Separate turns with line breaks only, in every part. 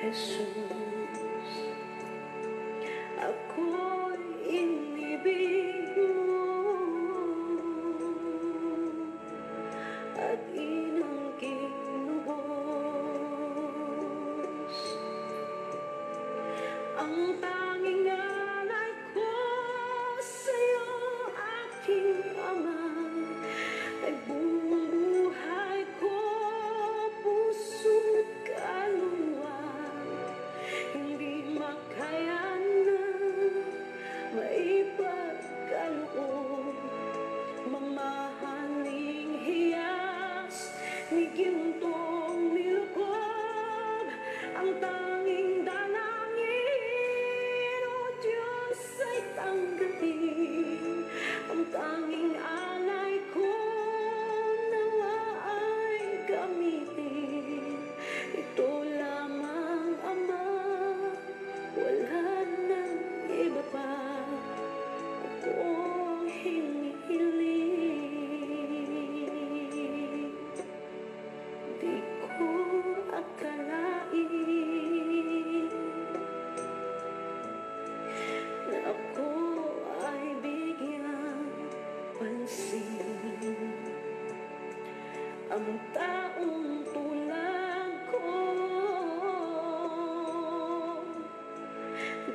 Jesus, ako'y inibig mo at iyong kinubos. Ang tanging alay ko sa'yo, aking Ama, ay buong buhay ko, puso't kaluluwa. Hindi makayanan, maipagkaloob, mamahaling hiyas, ni gintong nilukob. Ang tanging dalangin, O Diyos, ay tanggapin. Ang tanging alay ko, nawa ay gamitin. Ito lamang, Ama, wala nang iba pa akong hinihiling. Di ko akalain na ako ay bigyan pansin. Ang taong tulad ko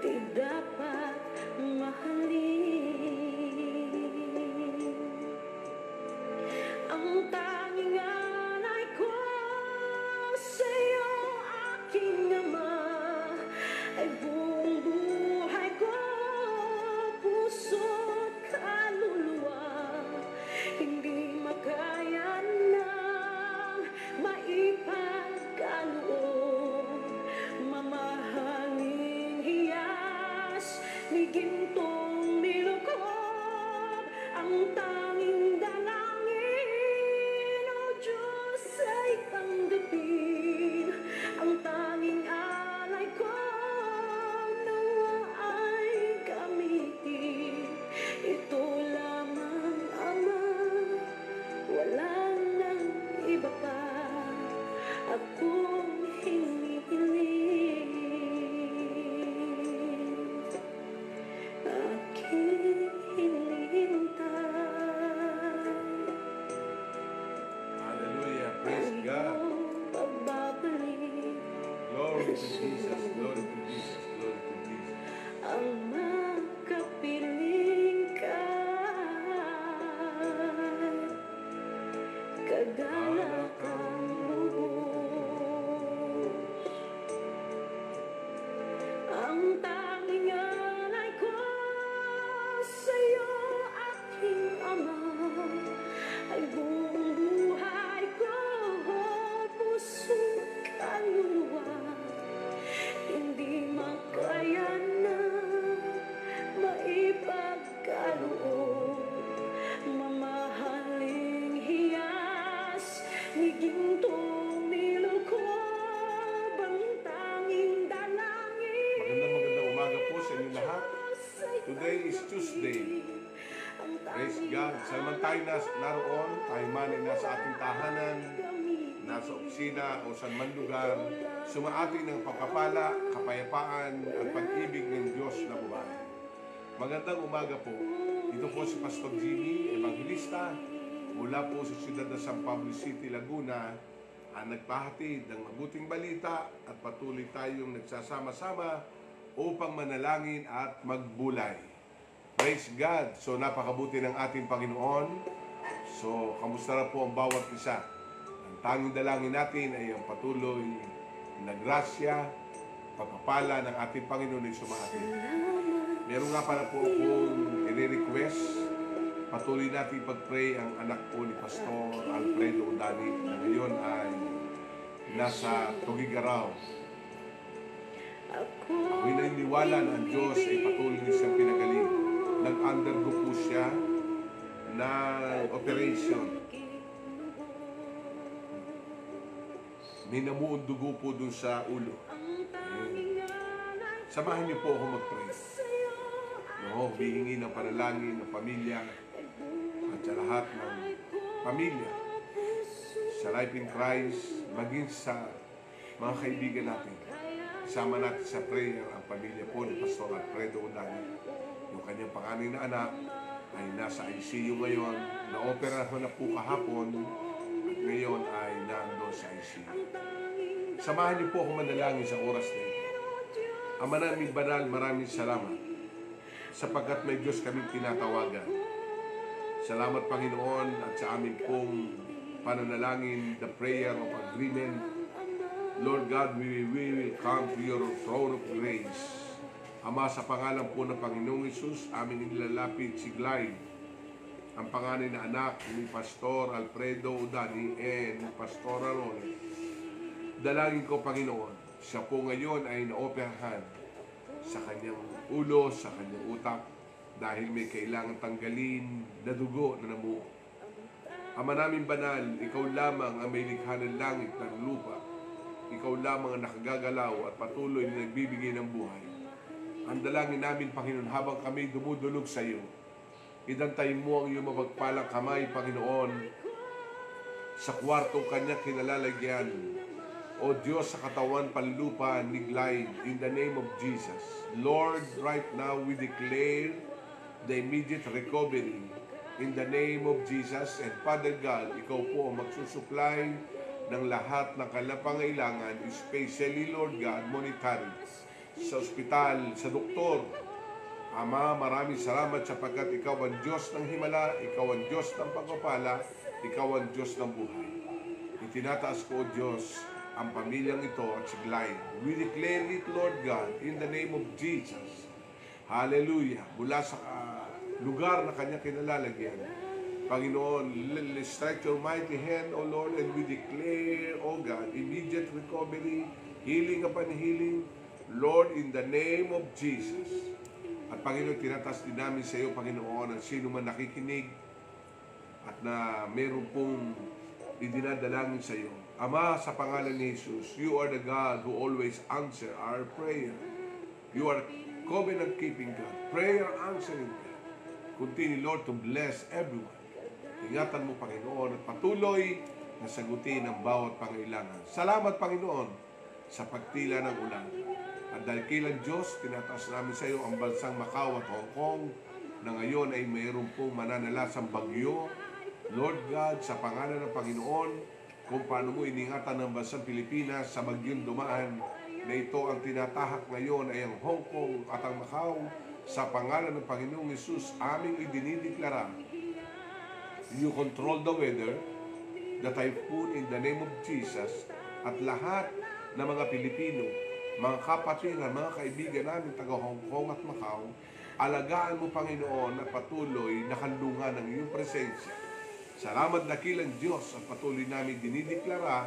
di dapat mahalin. Ang tanging alay ko sa'yo, aking Ama, ay buong buhay ko, puso't kaluluwa. Hindi makayanang maipagkaloob, mamahaling hiyas, ni gintong nilukob. Ang tanging dalangin, O Diyos, ay tanggapin. Ang tanging alay ko, nawa ay gamitin. Ito lamang, Ama, wala nang iba pa akong hinihiling. Aking hinihintay
Hallelujah. Praise
ang
God.
iyong pagbabalik.
Glory to Jesus. Glory to Jesus. Glory to Jesus.
Ang makapiling ka, kagalak ang lubos. Ang tanging alay ko sa'yo, aking Ama, ay buong buhay ko, puso't kaluluwa. Hindi makayanan, maipagkaloob, mamahaling hiyas, ni gintong nilukob. Ang tanging dalangin,
Magandang umaga po sa inyo lahat. Today is Tuesday. Praise God. Saan man tayo naroon, tayo man ay nasa ating tahanan, nasa opisina o saan man lugar, sumaati ng pagpapala, kapayapaan at pag-ibig ng Diyos na buhay. Magandang umaga po. Ito po si Pastor Jimmy, Evangelista, mula po sa siyudad ng San Pablo City, Laguna, ang nagpahatid ng mabuting balita at patuloy tayong nagsasama-sama upang manalangin at magbulay. Praise God! So napakabuti ng ating Panginoon. So kamusta na po ang bawat isa? Ang tanging dalangin natin ay ang patuloy na grasya, pagpapala ng ating Panginoon ay sumatin. Meron nga pala po akong i-request. Patuloy natin pag-pray ang anak po ni Pastor Alfredo Udani na ngayon ay nasa Tugigaraw. Ako'y naniniwala na ang Diyos ay patuloy niya siyang pinagaling. Nag-undergo po siya na operation. May namuong dugo po dun sa ulo. Samahan niyo po ako mag-pray. No, humihingi ng panalangin ng pamilya at sa lahat ng pamilya sa Life in Christ, maging sa mga kaibigan natin. Isama natin sa prayer ang pamilya po ni Pastor Alfredo Udani. Yung kanyang panganay na anak ay nasa ICU ngayon. Na-operahan na po kahapon at ngayon ay naandun sa ICU. Samahan niyo po ako manalangin sa oras na ito. Ama naming banal, maraming salamat sapagkat may Diyos kaming tinatawagan. Salamat Panginoon at sa amin pong pananalangin, the prayer of agreement. Lord God, we will come to your throne of grace. Ama, sa pangalan po ng Panginoong Hesus, aming nilalapit si Glide, ang panganay na anak ni Pastor Alfredo Udani and Pastor Arone. Dalangin ko, Panginoon, siya po ngayon ay naoperahan sa kanyang ulo, sa kanyang utak, dahil may kailangan tanggalin na dugo na namuo. Ama namin banal, ikaw lamang ang may likha ng langit at lupa. Ikaw lamang ang nakagagalaw at patuloy na nagbibigay ng buhay. Ang dalangin namin, Panginoon, habang kami dumudulog sa iyo, idantayin mo ang iyong mapagpalang kamay, Panginoon, sa kwartong kanya kinalalagyan. O Diyos, sa katawan panlupa ni Glide, in the name of Jesus. Lord, right now we declare the immediate recovery in the name of Jesus. And Father God, ikaw po ang magsusupply ng lahat ng kanilang pangailangan, especially, Lord God, monetary, sa ospital, sa doktor. Ama, maraming salamat sapagkat ikaw ang Diyos ng himala, ikaw ang Diyos ng pagpapala, ikaw ang Diyos ng buhay. Itinataas ko, O Diyos, ang pamilyang ito at si Glide. We declare it, Lord God, in the name of Jesus. Hallelujah. Mula sa lugar na kanya kinalalagyan, Panginoon, stretch your mighty hand, O Lord, and we declare, O God, immediate recovery, healing upon healing, Lord, in the name of Jesus. At Panginoon, tinatas din namin sa iyo, Panginoon, ang sino man nakikinig at na meron pong idinadalangin sa iyo. Ama, sa pangalan ni Jesus, you are the God who always answer our prayer. You are covenant-keeping God, prayer-answering God. Continue, Lord, to bless everyone. Ingatan mo, Panginoon, at patuloy na sagutin ang bawat pangailangan. Salamat, Panginoon, sa pagtila ng ulan. At dahil kailan Diyos, tinataas namin sa iyo ang bansang Macau at Hong Kong na ngayon ay mayroon pong mananalasang bagyo. Lord God, sa pangalan ng Panginoon, kung paano mo iningatan ng bansang Pilipinas sa bagyong dumaan, na ito ang tinatahak ngayon ay ang Hong Kong at ang Macau. Sa pangalan ng Panginoong Hesus, aming idinideklara, you control the weather, the typhoon in the name of Jesus, at lahat ng mga Pilipino, mga kapatiran, mga kaibigan namin taga Hong Kong at Macau, alagaan mo, Panginoon, at patuloy na kanlungan ng iyong presensya. Salamat dakilang Diyos at patuloy namin dinideklara,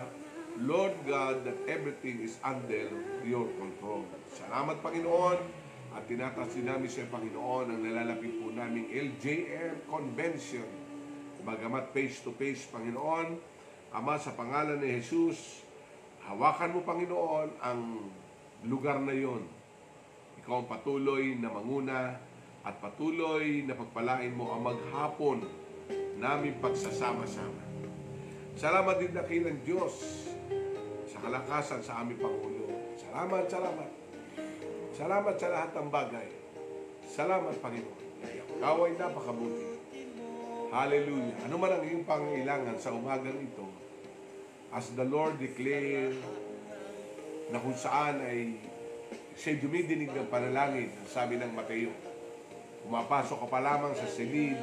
Lord God, that everything is under your control. Salamat, Panginoon, at tinataas din namin sa Panginoon ang nalalapit po naming LJM Convention. Bagamat face-to-face, Panginoon, Ama, sa pangalan ni Jesus, hawakan mo, Panginoon, ang lugar na yon. Ikaw ang patuloy na manguna at patuloy na pagpalain mo ang maghapon namin pagsasama-sama. Salamat din dakilang Diyos sa kalakasan sa aming Pangulo. Salamat, salamat. Salamat sa lahat ng bagay. Salamat, Panginoon. Ikaw ay napakabuti. Hallelujah. Ano man ang iyong pangailangan sa umagang ito, as the Lord declare na kung saan ay siya'y dumidinig ng panalangin, sabi ng Mateo, pumapasok ka pa lamang sa silid,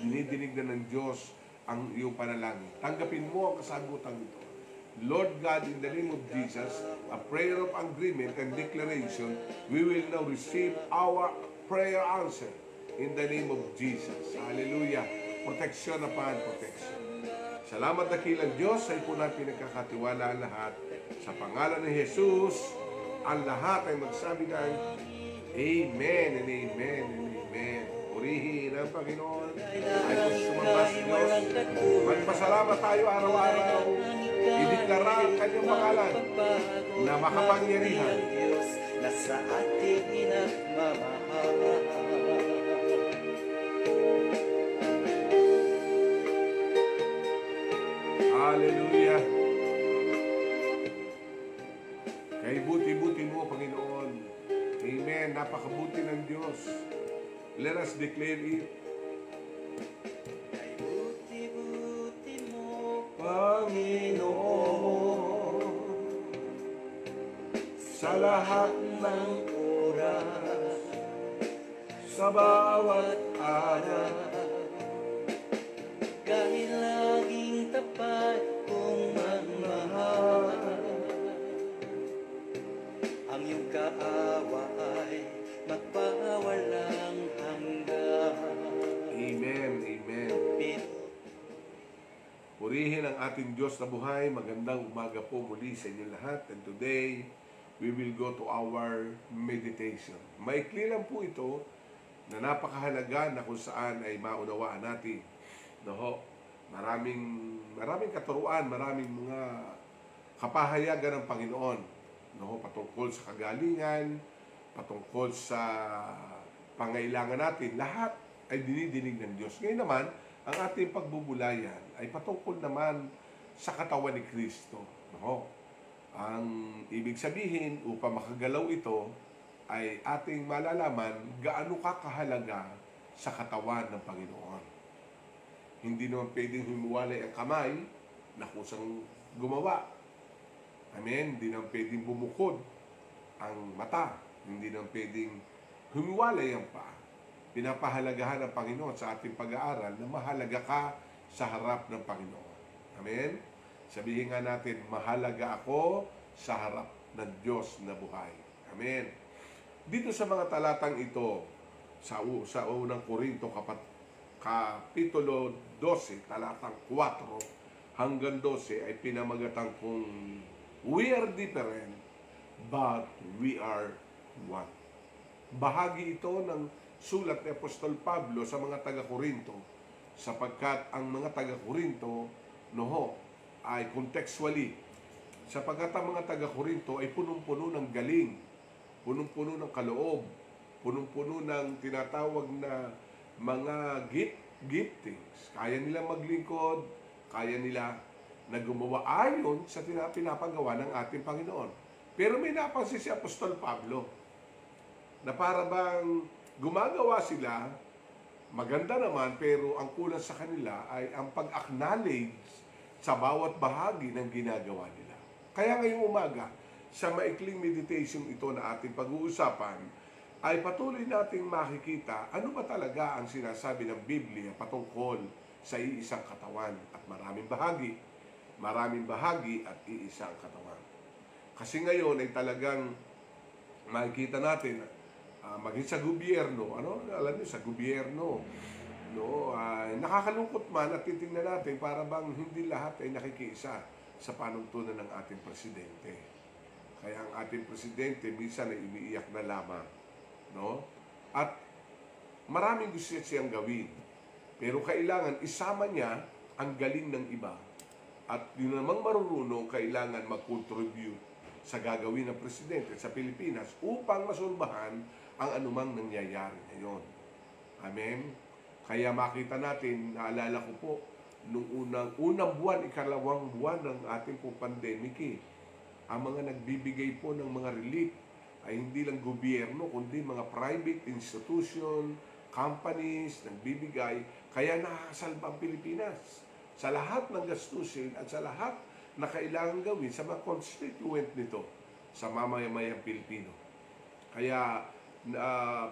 dinidinig na ng Diyos ang iyong panalangin. Tanggapin mo ang kasagutan ito. Lord God, in the name of Jesus, a prayer of agreement and declaration, we will now receive our prayer answer in the name of Jesus. Hallelujah. Protection upon protection. Salamat dakilang Diyos, ay po natin pinagkakatiwala ang lahat. Sa pangalan ni Jesus, ang lahat ay magsabi ng Amen and Amen and Amen. Purihin ang Panginoon. Ay po sumamba sa Diyos. Magpasalamat tayo araw-araw. Ideklara ang kanyang pangalan na makapangyarihan.
Na sa ating inagmamahal.
Hallelujah. Kay buti-buti mo, Panginoon. Amen. Napakabuti ng Diyos. Let us declare it.
Kay buti-buti mo, Panginoon,
Sa lahat ng
oras,
sa bawat araw.
kahit laging tapat kong magmahal, ang iyong kaawa ay magpawalang hanggan.
Amen. Amen. Purihin ang ating Diyos na buhay. Magandang umaga po muli sa inyo lahat. And today, we will go to our meditation. Maikli lang po ito na napakahalaga na kung saan ay maunawaan natin. No, maraming katuruan, maraming mga kapahayagan ng Panginoon. No, patungkol sa kagalingan, patungkol sa pangailangan natin. Lahat ay dinidinig ng Diyos. Ngayon naman, ang ating pagbubulayan ay patungkol naman sa katawan ni Kristo. No? Ang ibig sabihin, upang makagalaw ito, ay ating malalaman gaano kakahalaga sa katawan ng Panginoon. Hindi naman pwedeng humuwalay ang kamay na kusang gumawa. Amen? Hindi naman pwedeng bumukod ang mata. Hindi naman pwedeng humiwalay ang paa. Pinapahalagahan ng Panginoon sa ating pag-aaral na mahalaga ka sa harap ng Panginoon. Amen? Sabihin nga natin, mahalaga ako sa harap ng Diyos na buhay. Amen? Dito sa mga talatang ito, sa unang Korinto, Kapitulo 12, talatang 4 hanggang 12, ay pinamagatang kung we are different, but we are one. Bahagi ito ng sulat ni Apostol Pablo sa mga taga-Korinto, sapagkat ang mga taga-Korinto ay contextually, sapagkat ang mga taga-Korinto ay punong-puno ng galing, punong-puno ng kaloob, punong-puno ng tinatawag na mga giftings. Kaya nila maglingkod, kaya nila na gumawa ayon sa pinapagawa ng ating Panginoon. Pero may napansin si Apostol Pablo na para bang gumagawa sila, maganda naman, pero ang kulang sa kanila ay ang pag-acknowledge sa bawat bahagi ng ginagawa nila. Kaya ngayong umaga, sa maikling meditation ito na ating pag-uusapan, ay patuloy nating makikita ano ba talaga ang sinasabi ng Biblia patungkol sa iisang katawan at maraming bahagi at iisang katawan. Kasi ngayon ay talagang makikita natin, maging sa gobyerno, alam niyo, sa gobyerno, nakakalungkot man at titingnan natin para bang hindi lahat ay nakikiisa sa panuntunan ng ating presidente. Kaya ang ating presidente minsan ay umiiyak na lamang, no? At maraming gusto siyang gawin, pero kailangan isama niya ang galing ng iba. At yun namang marunong, kailangan mag-contribute sa gagawin ng presidente sa Pilipinas upang masolbahan ang anumang nangyayari ngayon. Amen? Kaya makita natin, naalala ko po, nung unang buwan, ikalawang buwan ng ating po pandemic, ang mga nagbibigay po ng mga relief ay hindi lang gobyerno, kundi mga private institution, companies, nagbibigay, kaya nakakasalba ang Pilipinas sa lahat ng gastusin at sa lahat na kailangan gawin sa mga constituent nito sa mamayamayang Pilipino. Kaya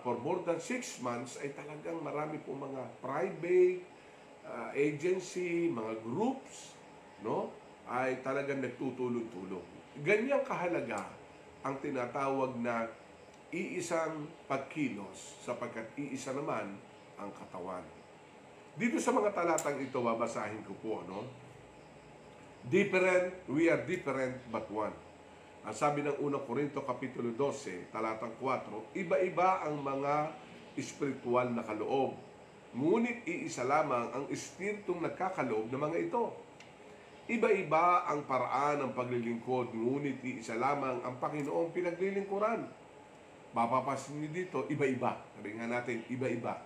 for more than 6 months ay talagang marami po mga private agency, mga groups, ay talagang nagtutulong-tulong. Ganyang kahalaga ang tinatawag na iisang pagkilos, sapagkat iisa naman ang katawan. Dito sa mga talatang ito, babasahin ko po, different, we are different but one. Ang sabi ng unang Korinto, Kapitulo 12, talatang 4, iba-iba ang mga espiritual na kaloob, ngunit iisa lamang ang espiritong nagkakaloob ng mga ito. Iba-iba ang paraan ng paglilingkod, ngunit iisa lamang ang Panginoong pinaglilingkuran. Mapapasin niyo dito, iba-iba. Sabi nga natin, iba-iba.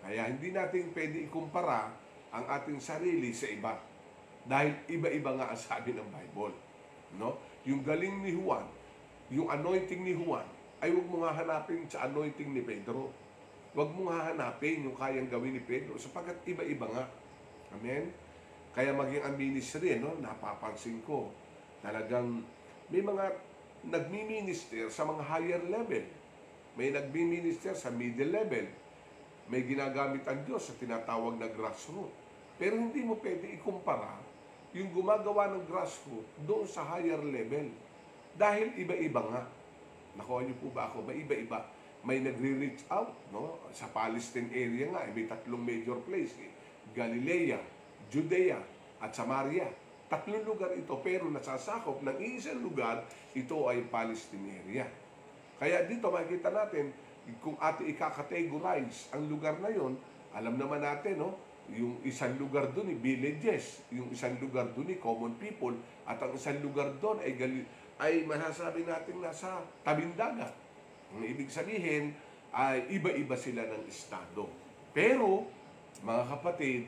Kaya hindi natin pwede ikumpara ang ating sarili sa iba. Dahil iba-iba nga ang sabi ng Bible. Yung galing ni Juan, yung anointing ni Juan, ay huwag mo nga hanapin sa anointing ni Pedro. Huwag mo nga hanapin yung kayang gawin ni Pedro, sapagkat iba-iba nga. Amen? Kaya maging ang ministry, no, napapansin ko, talagang may mga nagmi-minister sa mga higher level. May nagmi-minister sa middle level. May ginagamit ang Diyos sa tinatawag na grassroots. Pero hindi mo pwede ikumpara yung gumagawa ng grassroots doon sa higher level. Dahil iba-iba nga. Nakuha niyo po ba ako? May iba-iba. May nagre-reach out, no? Sa Palestine area nga, may 3 major place. Galilea, Judea, at Samaria. 3 lugar ito, pero nasasakop ng isang lugar, ito ay Palestine area. Kaya dito makikita natin, kung ating ika-categorize ang lugar na yon, alam naman natin, no? Yung isang lugar doon ay villages, yung isang lugar doon ay common people, at ang isang lugar doon ay masasabi natin nasa tabing dagat. Ang ibig sabihin ay iba-iba sila ng estado. Pero, mga kapatid,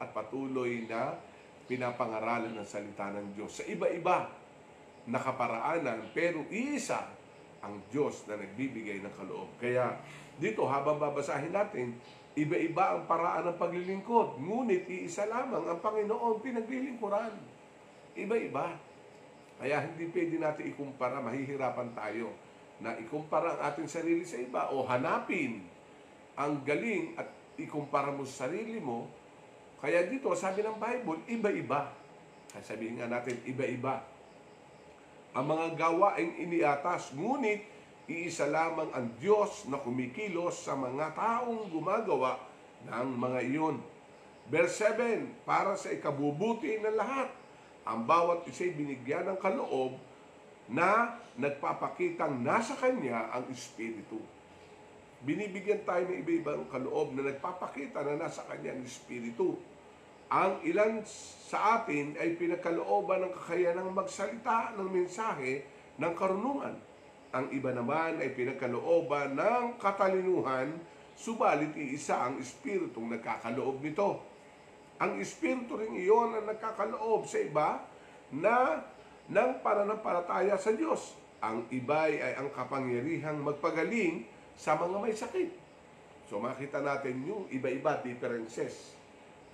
at patuloy na pinapangaralan ng salita ng Diyos sa iba-iba na kaparaanan, pero isa ang Diyos na nagbibigay ng kaloob. Kaya dito, habang babasahin natin, iba-iba ang paraan ng paglilingkod, ngunit iisa lamang ang Panginoon pinaglilingkuran. Iba-iba. Kaya hindi pwede natin ikumpara, mahihirapan tayo na ikumpara ang ating sarili sa iba o hanapin ang galing at ikumpara mo sa sarili mo. Kaya dito, sabi ng Bible, iba-iba. Kaya sabihin nga natin, iba-iba. Ang mga gawaing iniatas, ngunit iisa lamang ang Diyos na kumikilos sa mga taong gumagawa ng mga iyon. Verse 7, para sa ikabubuti ng lahat, ang bawat isa'y binigyan ng kaloob na nagpapakitang nasa Kanya ang Espiritu. Binibigyan tayo ng iba-ibang kaloob na nagpapakita na nasa Kanya ang Espiritu. Ang ilan sa atin ay pinagkalooban ng kakayanang magsalita ng mensahe ng karunungan. Ang iba naman ay pinagkalooban ng katalinuhan, subalit iisa ang Espiritong nagkakaloob nito. Ang Espiritu rin iyon ang nagkakaloob sa iba na ng pananampalataya sa Diyos. Ang iba ay ang kapangyarihang magpagaling sa mga may sakit. So makita natin yung iba-iba differences,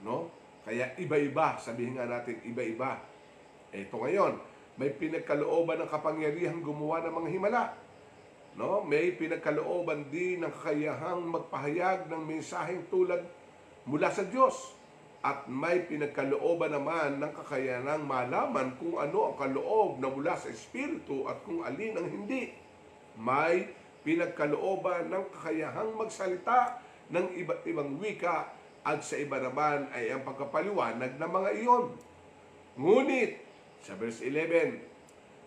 no? Kaya iba-iba, sabihin nga natin iba-iba. Ito ngayon, may pinagkalooban ng kapangyarihang gumawa ng mga himala. No? May pinagkalooban din ng kakayahang magpahayag ng mensaheng tulad mula sa Diyos. At may pinagkalooban naman ng kakayahang malaman kung ano ang kaloob na mula sa Espiritu at kung alin ang hindi. May pinagkalooban ng kakayahang magsalita ng iba't ibang wika, at sa iba naman ay ang pagkapaliwanag ng mga iyon. Ngunit, sa verse 11,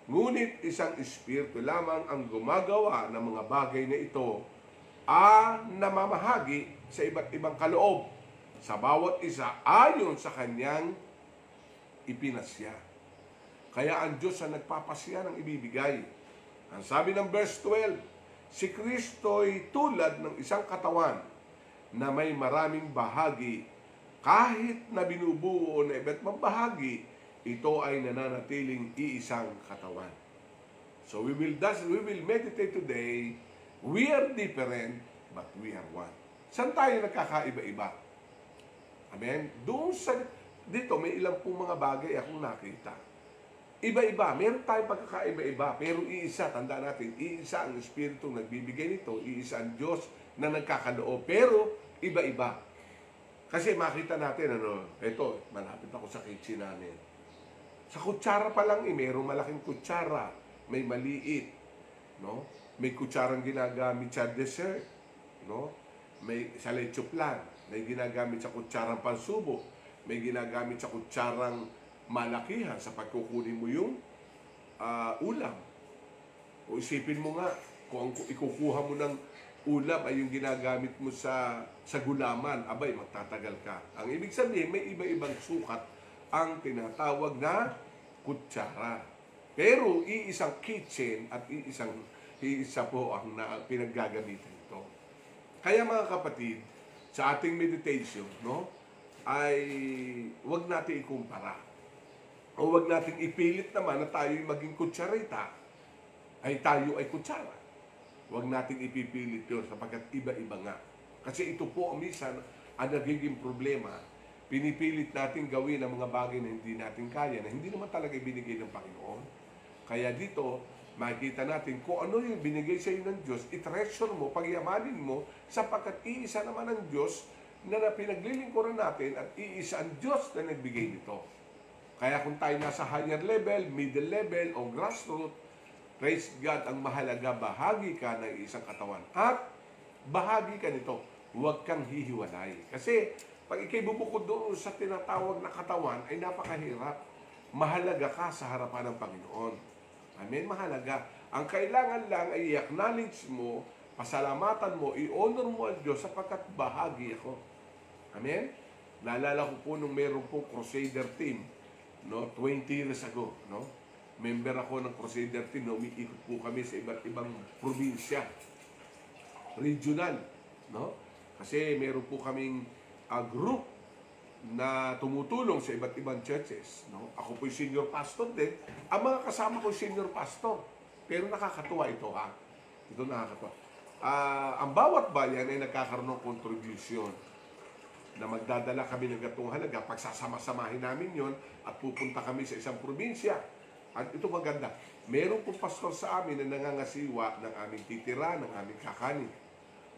ngunit isang Espiritu lamang ang gumagawa ng mga bagay na ito, namamahagi sa iba't ibang kaloob, sa bawat isa ayon sa kanyang ipinasya. Kaya ang Diyos ang nagpapasya ng ibibigay. Ang sabi ng verse 12, si Kristo'y tulad ng isang katawan na may maraming bahagi, kahit na binubuo na iba't ibang bahagi, ito ay nananatiling iisang katawan. So we will meditate today, we are different, but we are one. Saan tayo nagkakaiba-iba? Amen? Dito may ilang pong mga bagay akong nakita. Iba-iba, meron tayong pagkakaiba-iba, pero iisa, tandaan natin, iisa ang Espiritu nagbibigay nito, iisa ang Diyos na nagkakaloob, pero iba-iba. Kasi makita natin, ito, malapit ako sa kitchen namin. Sa kutsara pa lang, mayroong malaking kutsara, may maliit, no? May kutsarang ginagamit sa dessert, no? May sa leche plan, may ginagamit sa kutsarang pansubo, may ginagamit sa kutsarang malakihan sa pagkukunin mo yung ulam. O isipin mo nga, kung ikukuha mo ng ulam ay yung ginagamit mo sa gulaman, abay, magtatagal ka. Ang ibig sabihin, may iba-ibang sukat ang tinatawag na kutsara. Pero iisang kitchen at iisa po ang pinaggagamitan ito. Kaya mga kapatid, sa ating meditation, no, ay wag natin ikumpara. O wag nating ipilit naman na tayo'y maging kutsarita, ay tayo ay kutsara. Huwag nating ipipilit yun sapagkat iba-iba nga. Kasi ito po minsan ang nagiging problema. Pinipilit natin gawin ang mga bagay na hindi natin kaya, na hindi naman talaga ibinigay ng Panginoon. Kaya dito, makikita natin kung ano yung binigay sa iyo ng Diyos, i-treasure mo, pagyamanin mo, sapagkat iisa naman ang Diyos na pinaglilingkuran natin at iisa ang Diyos na nagbigay nito. Kaya kung tayo nasa higher level, middle level, o grassroots, praise God, ang mahalaga, bahagi ka ng isang katawan. At bahagi ka nito, huwag kang hihiwalay. Kasi pag ikay bubukod doon sa tinatawag na katawan, ay napakahirap. Mahalaga ka sa harapan ng Panginoon. Amen? Mahalaga. Ang kailangan lang ay i-acknowledge mo, pasalamatan mo, i-honor mo ang Diyos sapagkat bahagi ako. Amen? Naalala ko po nung meron po Crusader team, no, 20 years ago, no? Member ako ng Crusader team, no? Umiikot po kami sa iba't ibang probinsya, regional, no? Kasi meron po kaming group na tumutulong sa iba't ibang churches, no? Ako po yung senior pastor din. Ang mga kasama ko senior pastor. Pero nakakatuwa ito, ha? Ito nakakatuwa. Ang bawat bayan ay nagkakaroon ng contribution na magdadala kami ng gatong halaga. Pagsasama-samahin namin yon at pupunta kami sa isang probinsya. At ito maganda. Meron po pastor sa amin na nangangasiwa ng aming titira, ng aming kakanin.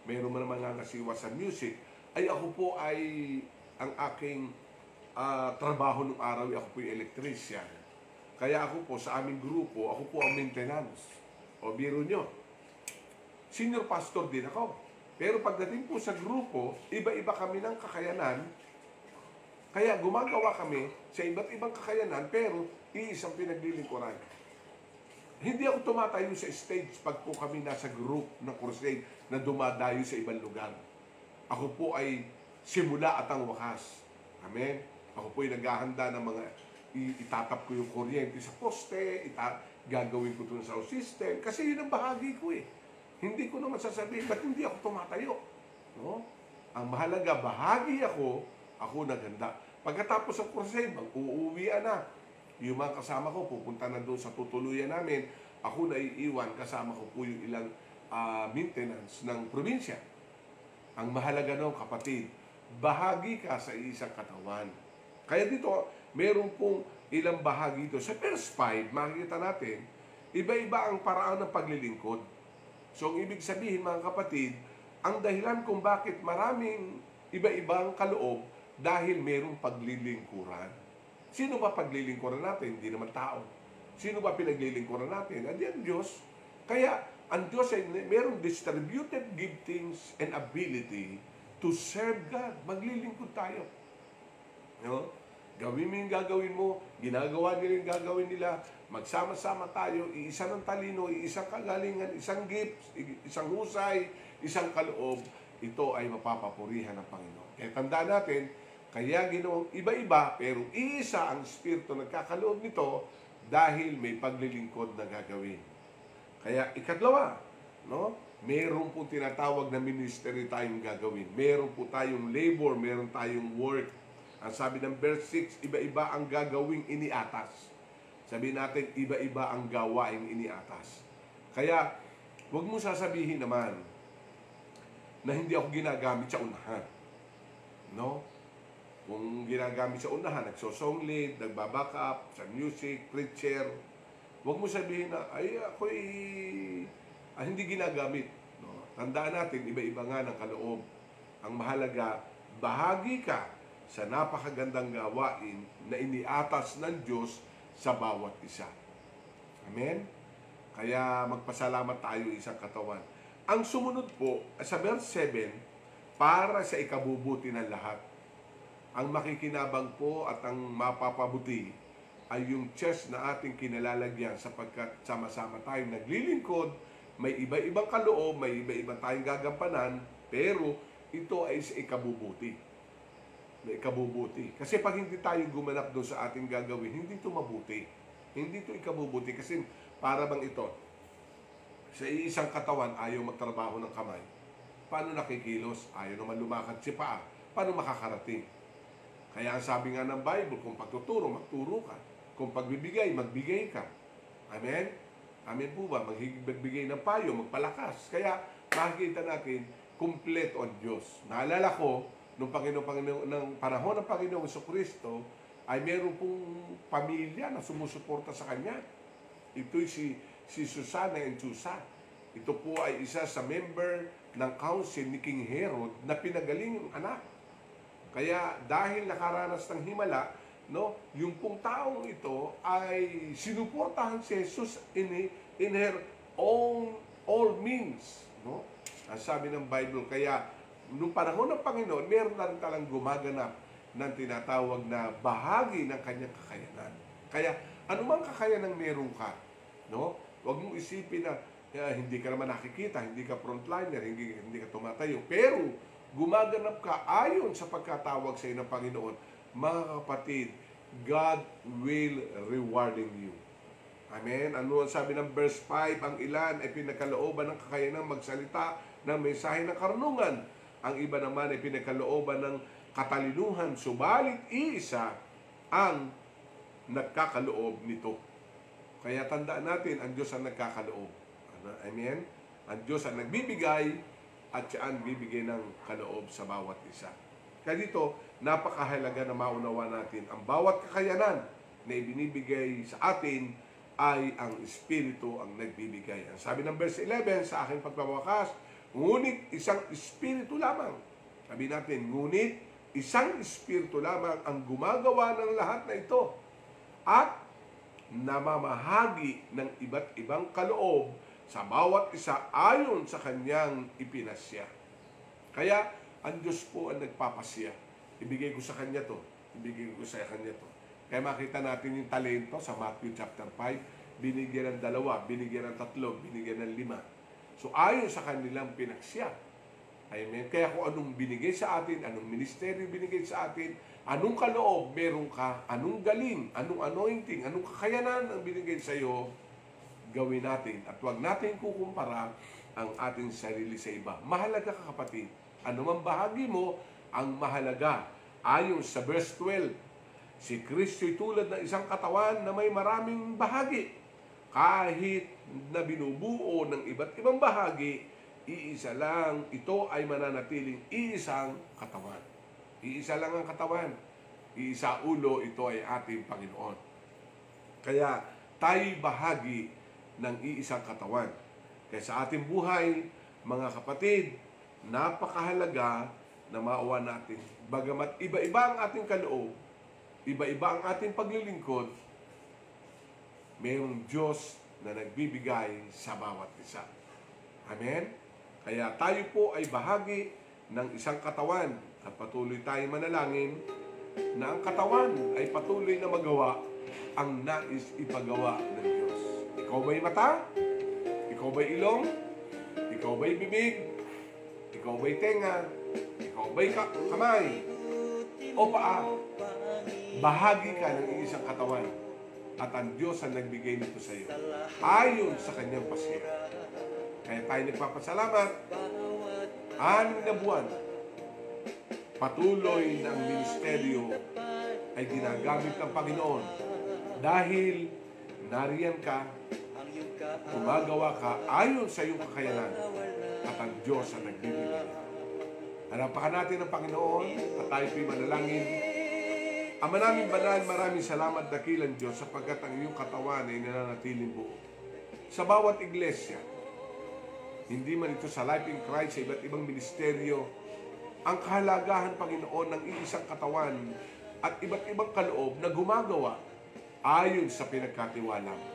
Meron man nangangasiwa sa music. Ay ako po ay ang aking trabaho nung araw, ako po yung electrician. Kaya ako po sa aming grupo, ako po ang maintenance. O biro nyo, senior pastor din ako. Pero pagdating po sa grupo, iba-iba kami ng kakayanan. Kaya gumagawa kami sa iba't ibang kakayanan, pero iisang pinaglilingkuran. Hindi ako tumatayo sa stage pag po kami nasa group ng crusade na dumadayo sa ibang lugar. Ako po ay simula at ang wakas. Amen? Ako po ay naghahanda ng mga, itatap ko yung kuryente sa poste, gagawin ko ito sa sound system, kasi yun ang bahagi ko eh. Hindi ko naman sasabihin, ba't hindi ako tumatayo? No? Ang mahalaga, bahagi ako naghanda. Pagkatapos ng crusade, mag-uuwian na. Yung mga kasama ko, pupunta na doon sa tutuluyan namin. Ako na iiwan, kasama ko po yung ilang maintenance ng probinsya. Ang mahalaga nung kapatid, bahagi ka sa isang katawan. Kaya dito, meron pong ilang bahagi dito. Sa verse 5, makikita natin, iba-iba ang paraan ng paglilingkod. So, ang ibig sabihin, mga kapatid, ang dahilan kung bakit maraming iba-ibang kaloob dahil merong paglilingkuran. Sino ba paglilingkuran natin? Hindi naman tao. Sino ba pinaglilingkuran natin? Hindi ang Diyos. Kaya, ang Diyos ay merong distributed giftings and ability to serve God. Maglilingkod tayo. No? Gawin mo yung gagawin mo, ginagawa nila yung gagawin nila, magsama-sama tayo, iisa ng talino, isang kagalingan, isang gift, isang husay, isang kaloob, ito ay mapapapurihan ng Panginoon. Kaya tandaan natin, kaya ginawang iba-iba, pero iisa ang Espiritu nagkakaloob nito dahil may paglilingkod na gagawin. Kaya ikatlawa, no? Meron po tinatawag na ministry tayong gagawin. Meron po tayong labor, meron tayong work. Ang sabi ng verse 6, iba-iba ang gagawing iniatas. Sabihin natin, iba-iba ang gawaing iniatas. Kaya, huwag mo sasabihin naman na hindi ako ginagamit sa unahan. No? Kung ginagamit sa unahan, nagsosong lead, nagbaback up, sa music, preacher, huwag mo sabihin na, ay, ako'y hindi ginagamit. No? Tandaan natin, iba-iba nga ng kaloob. Ang mahalaga, bahagi ka sa napakagandang gawain na iniatas ng Diyos sa bawat isa. Amen? Kaya magpasalamat tayo isang katawan. Ang sumunod po, sa verse 7, para sa ikabubuti ng lahat. Ang makikinabang po at ang mapapabuti ay yung chest na ating kinalalagyan sapagkat sama-sama tayong naglilingkod, may iba-ibang kaloob, may iba-ibang tayong gagampanan, pero ito ay sa ikabubuti. May ikabubuti. Kasi pag hindi tayo gumanap doon sa ating gagawin, hindi ito mabuti. Hindi ito ikabubuti. Kasi para bang ito, sa isang katawan, ayaw magtrabaho ng kamay. Paano nakikilos? Ayaw naman lumakad si paa. Paano makakarating? Kaya ang sabi nga ng Bible, kung pagtuturo, magturo ka. Kung pagbibigay, magbigay ka. Amen? Amen po ba? Magbigay ng payo, magpalakas. Kaya makikita natin, kumpleto ang Diyos. Naalala ko, nung ng panahon ng Panginoong Jesucristo, ay meron pong pamilya na sumusuporta sa Kanya. Ito'y si Susana and Susa. Ito po ay isa sa member ng council ni King Herod na pinagaling yung anak. Kaya dahil nakaranas ng himala, no, yung pong taong ito ay sinuportahan si Jesus in her own all means, no? Ang sabi ng Bible, kaya nung panahon ng Panginoon, meron na rin talang gumaganap ng tinatawag na bahagi ng kanyang kakayanan. Kaya anumang kakayanan meron ka, no? Huwag mong isipin na hindi ka naman nakikita, hindi ka frontliner, hindi ka tumatayo. Pero gumaganap ka ayon sa pagkatawag sa iyo ng Panginoon. Mga kapatid, God will rewarding you. Amen? Ano ang sabi ng verse 5? Ang ilan ay pinagkalooban ng kakayanang magsalita ng mensahe ng karunungan. Ang iba naman ay pinagkalooban ng katalinuhan. Subalit iisa ang nagkakaloob nito. Kaya tandaan natin, ang Diyos ang nagkakaloob. Amen? Ang Diyos ang nagbibigay at siya ang bibigay ng kaloob sa bawat isa. Kaya dito, napakahalaga na maunawa natin ang bawat kakayanan na ibinibigay sa atin ay ang Espiritu ang nagbibigay. Ang sabi ng verse 11 sa aking pagpapawakas, ngunit isang Espiritu lamang. Sabi natin, ngunit isang Espiritu lamang ang gumagawa ng lahat na ito at namamahagi ng iba't ibang kaloob sa bawat isa ayon sa kanyang ipinasya. Kaya, ang Diyos po ang nagpapasya. Ibigay ko sa Kanya to. Ibigay ko sa Kanya to. Kaya makita natin yung talento sa Matthew chapter 5. Binigyan ng 2, binigyan ng 3, binigyan ng 5. So, ayon sa kanilang pinagsya. Amen. Kaya kung anong binigay sa atin, anong ministeryo binigay sa atin, anong kaloob meron ka, anong galing, anong anointing, anong kakayanan ang binigay sa iyo, gawin natin. At huwag natin kukumpara ang ating sarili sa iba. Mahalaga ka, kapatid. Anumang bahagi mo, ang mahalaga. Ayon sa verse 12, si Kristo'y tulad ng isang katawan na may maraming bahagi. Kahit na binubuo ng iba't ibang bahagi, iisa lang, ito ay mananatiling iisang katawan. Iisa lang ang katawan. Iisa ulo, ito ay ating Panginoon. Kaya tayo'y bahagi ng iisang katawan. Kaya sa ating buhay, mga kapatid, napakahalaga na maawa natin. Bagamat iba-iba ang ating kaloob, iba-iba ang ating paglilingkod, mayroong Diyos na nagbibigay sa bawat isa. Amen? Kaya tayo po ay bahagi ng isang katawan at patuloy tayong manalangin na ang katawan ay patuloy na magawa ang nais ipagawa ng Diyos. Ikaw ba'y mata? Ikaw ba'y ilong? Ikaw ba'y bibig? Ikaw ba'y tenga? Ikaw ba'y kamay? O paa? Bahagi ka ng isang katawan at ang Diyos ang nagbigay nito sa iyo ayon sa kanyang pasya. Kaya tayo nagpapasalamat. 6 na buwan, patuloy na ang ministeryo ay ginagamit ng Panginoon dahil nariyan ka, gumagawa ka ayon sa iyong kakayanan at ang Diyos ang nagbibigay. Hanapakan natin ang Panginoon at tayo po'y manalangin. Ama namin banal, maraming salamat dakilang Diyos sapagkat ang iyong katawan ay nananatiling buo. Sa bawat iglesia, hindi man ito sa Life in Christ, sa iba't ibang ministeryo, ang kahalagahan, Panginoon, ng iisang katawan at iba't ibang kaloob na gumagawa ayon sa pinagkatiwala mo.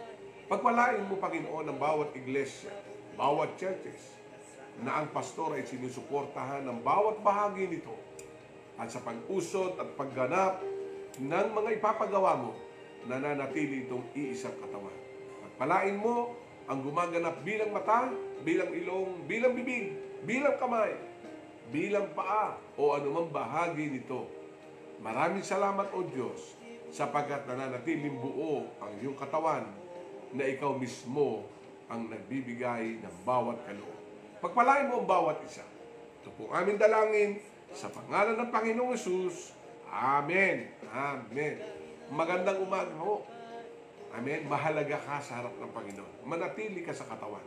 Pagpalain mo, Panginoon, ang bawat iglesia, bawat churches, na ang pastor ay sinusuportahan ng bawat bahagi nito at sa pag-usod at pagganap ng mga ipapagawa mo, nananatili itong iisang katawan. Pagpalain mo ang gumaganap bilang mata, bilang ilong, bilang bibig, bilang kamay, bilang paa, o anumang bahagi nito. Maraming salamat, O Diyos, sapagkat nananatiling buo ang iyong katawan na ikaw mismo ang nagbibigay ng bawat kaloob. Pagpalain mo ang bawat isa. Ito po aming dalangin sa pangalan ng Panginoong Hesus. Amen. Amen. Magandang umaga po. Amen? Mahalaga ka sa harap ng Panginoon. Manatili ka sa katawan.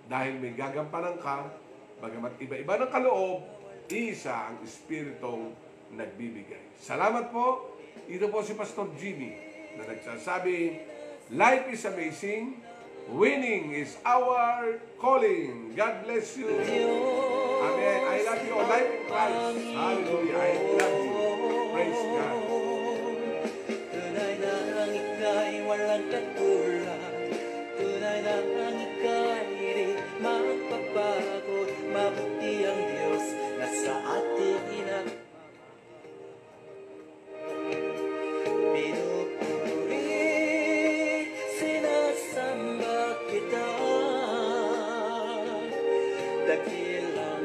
Dahil may gagampanan ka, bagamat iba-iba ng kaloob, isa ang Espiritong nagbibigay. Salamat po. Ito po si Pastor Jimmy na nagsasabi, life is amazing, winning is our calling. God bless you. Amen. I love you. Life in Christ. Hallelujah. I love you. Praise God.
Tunay na ang ika'y walang katulad. Tunay na ang ika'y di magpapago. Mabuti ang Diyos na sa atin at pinupuri, sinasamba kita. Dakilang